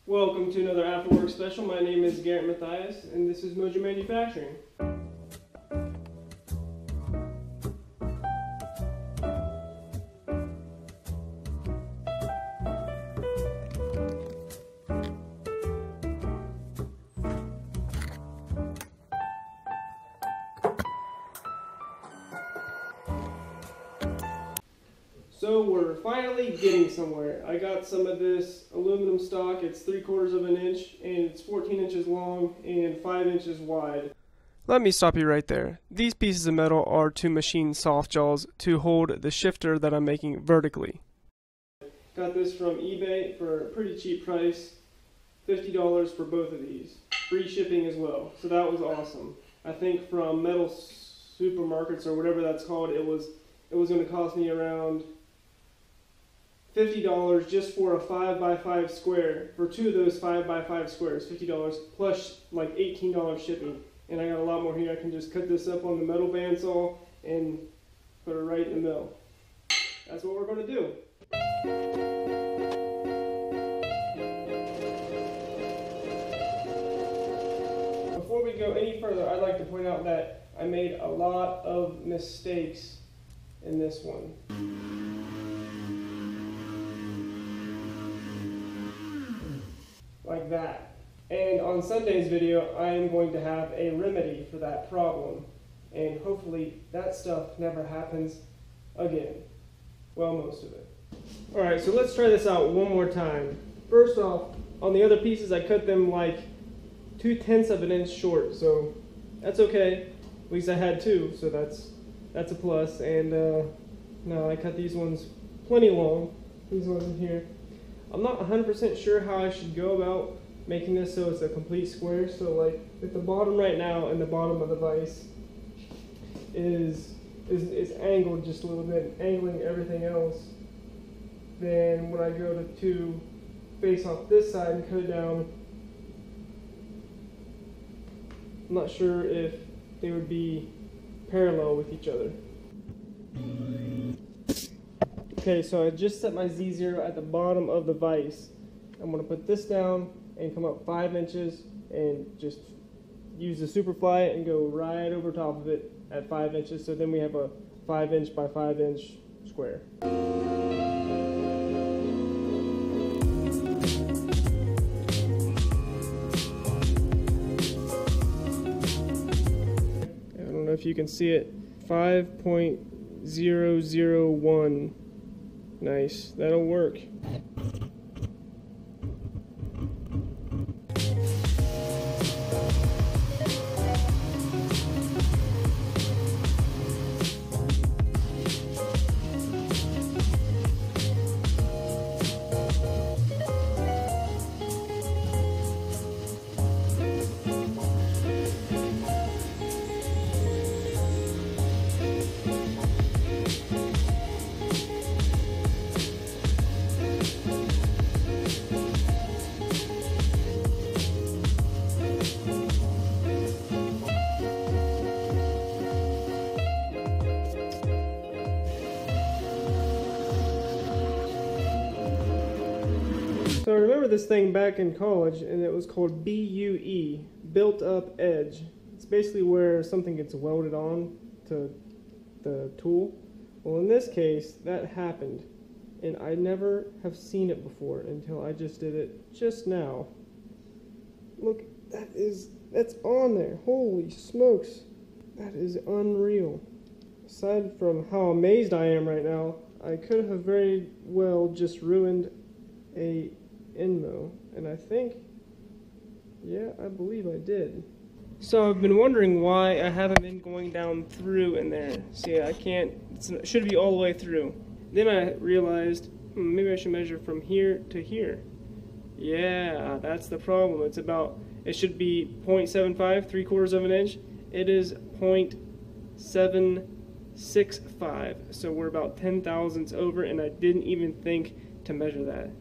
Welcome to another After Work special. My name is Garrett Matthias, and this is Mojo Manufacturing. So we're finally getting somewhere. I got some of this aluminum stock. It's 3/4 of an inch and it's 14 inches long and 5 inches wide. Let me stop you right there. These pieces of metal are to machine soft jaws to hold the shifter that I'm making vertically. Got this from eBay for a pretty cheap price, $50 for both of these. Free shipping as well, so that was awesome. I think from Metal Supermarkets or whatever that's called, it was going to cost me around $50 just for a 5x5 square. For two of those 5x5 squares, $50 plus like $18 shipping. And I got a lot more here. I can just cut this up on the metal bandsaw and put it right in the mill. That's what we're going to do. Before we go any further, I'd like to point out that I made a lot of mistakes in this one. Like that. And on Sunday's video, I am going to have a remedy for that problem. And hopefully that stuff never happens again. Well, most of it. Alright, so let's try this out one more time. First off, on the other pieces I cut them like 2/10 of an inch short, so that's okay. At least I had two, so that's a plus. And no, I cut these ones plenty long. These ones in here. I'm not 100% sure how I should go about making this so it's a complete square. So like at the bottom right now and the bottom of the vise is angled just a little bit, angling everything else. Then when I go to face off this side and cut it down, I'm not sure if they would be parallel with each other. Okay, so I just set my Z0 at the bottom of the vise. I'm going to put this down and come up 5 inches and just use the Superfly and go right over top of it at 5 inches. So then we have a 5 inch by 5 inch square. I don't know if you can see it. 5.001. Nice, that'll work. So I remember this thing back in college, and it was called BUE, Built Up Edge. It's basically where something gets welded on to the tool. Well, in this case, that happened, and I never have seen it before until I just did it just now. Look, that's on there. Holy smokes, that is unreal. Aside from how amazed I am right now, I could have very well just ruined a Inmo, and I think, yeah, I believe I did. So I've been wondering why I haven't been going down through in there. See, I can't, it should be all the way through. Then I realized, maybe I should measure from here to here. Yeah, that's the problem. It should be 0.75, 3/4 of an inch. It is 0.765, so we're about 10 thousandths over, and I didn't even think to measure that.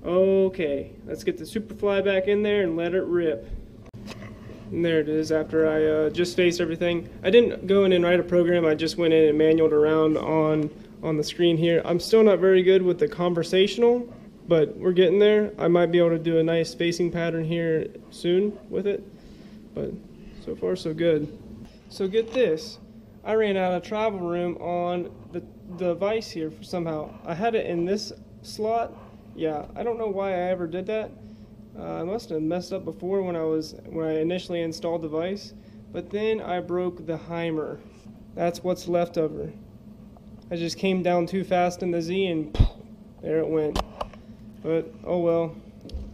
Okay, let's get the Superfly back in there and let it rip. And there it is after I just faced everything. I didn't go in and write a program, I just went in and manualed around on the screen here. I'm still not very good with the conversational, but we're getting there. I might be able to do a nice spacing pattern here soon with it, but so far so good. So get this, I ran out of travel room on the vise here somehow. I had it in this slot. Yeah, I don't know why I ever did that. I must have messed up before when I initially installed the vise, but then I broke the Heimer. That's what's left over. I just came down too fast in the Z and there it went. But oh well,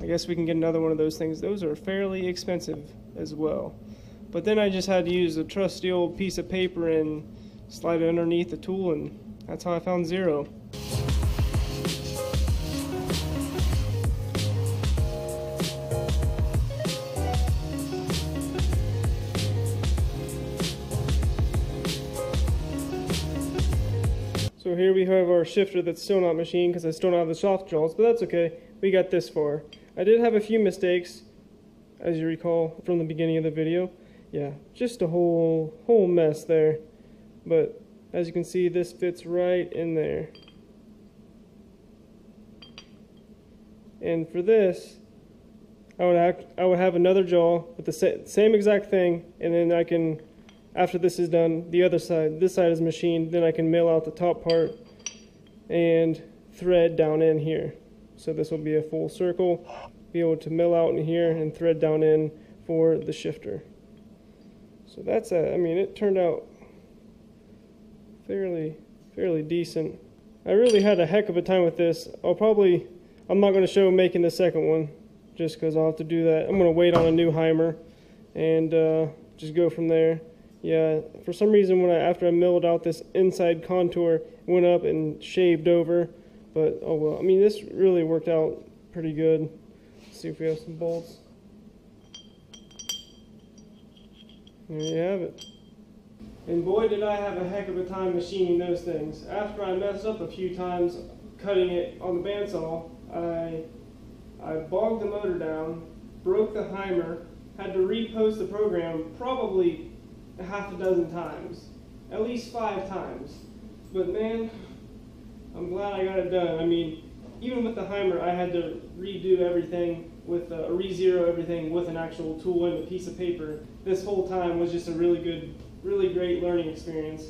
I guess we can get another one of those things. Those are fairly expensive as well. But then I just had to use a trusty old piece of paper and slide it underneath the tool, and that's how I found 0. So here we have our shifter that's still not machined because I still don't have the soft jaws, but that's okay. We got this far. I did have a few mistakes, as you recall from the beginning of the video. Yeah, just a whole mess there. But as you can see, this fits right in there. And for this, I would have another jaw with the same exact thing, and then I can, after this is done, the other side, this side is machined, then I can mill out the top part and thread down in here. So this will be a full circle, be able to mill out in here and thread down in for the shifter. So that's I mean, it turned out fairly decent. I really had a heck of a time with this. I'm not going to show making the second one, just because I'll have to do that. I'm going to wait on a new Heimer and just go from there. Yeah, for some reason after I milled out this inside contour, it went up and shaved over. But oh well, I mean, this really worked out pretty good. Let's see if we have some bolts. There you have it. And boy, did I have a heck of a time machining those things. After I messed up a few times cutting it on the bandsaw, I bogged the motor down, broke the Heimer, had to repost the program probably half a dozen times, at least 5 times. But man, I'm glad I got it done. I mean, even with the Heimer, I had to redo everything with re-zero everything with an actual tool and a piece of paper. This whole time was just a really great learning experience.